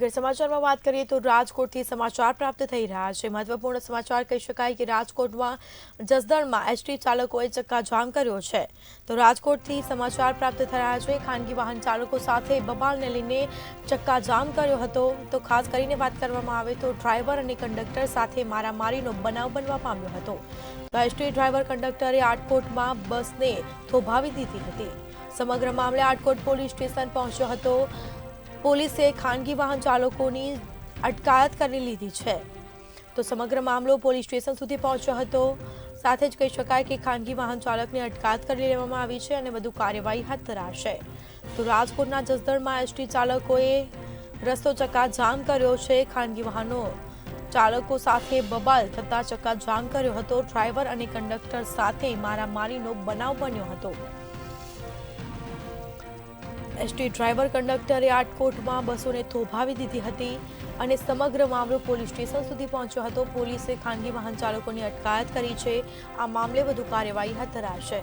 આગળ સમાચારમાં વાત કરીએ તો રાજકોટથી સમાચાર પ્રાપ્ત થઈ રહ્યા છે। મહત્વપૂર્ણ સમાચાર કહી શકાય કે રાજકોટમાં જસદણમાં એસટી ચાલકોએ ચક્કાજામ કર્યો છે। તો રાજકોટથી સમાચાર પ્રાપ્ત થઈ રહ્યા છે। ખાનગી વાહન ચાલકો સાથે બબાલને લઈને ચક્કાજામ કર્યો હતો। તો ખાસ કરીને વાત કરવામાં આવે તો ડ્રાઈવર અને કંડક્ટર સાથે મારામારીનો બનાવ બનવા પામ્યો હતો। તો એસટી ડ્રાઈવર કંડક્ટરે આટકોટમાં બસને થોભાવી દીધી હતી। સમગ્ર મામલે આટકોટ પોલીસ સ્ટેશન પહોંચ્યો હતો। પોલીસે ખાનગી વાહન ચાલકોની અટકાયત કરી લીધી છે। તો સમગ્ર મામલો પોલીસ સ્ટેશન સુધી પહોંચ્યો હતો। સાથે જ કહી શકાય કે ખાનગી વાહન ચાલકની અટકાયત કરી લેવામાં આવી છે અને વધુ કાર્યવાહી હાથ ધરાશે। તો રાજકોટના જસદણમાં એસટી ચાલકોએ રસ્તો ચક્કાજામ કર્યો છે। ખાનગી વાહનો ચાલકો સાથે બબાલ થતા ચક્કાજામ કર્યો હતો। ડ્રાઈવર અને કંડક્ટર સાથે મારામારીનો બનાવ બન્યો હતો। એસટી ડ્રાઈવર કંડક્ટરે આટકોટમાં બસોને થોભાવી દીધી હતી અને સમગ્ર મામલો પોલીસ સ્ટેશન સુધી પહોંચ્યો હતો। પોલીસે ખાનગી વાહન ચાલકોની અટકાયત કરી છે। આ મામલે વધુ કાર્યવાહી હાથ ધરાશે।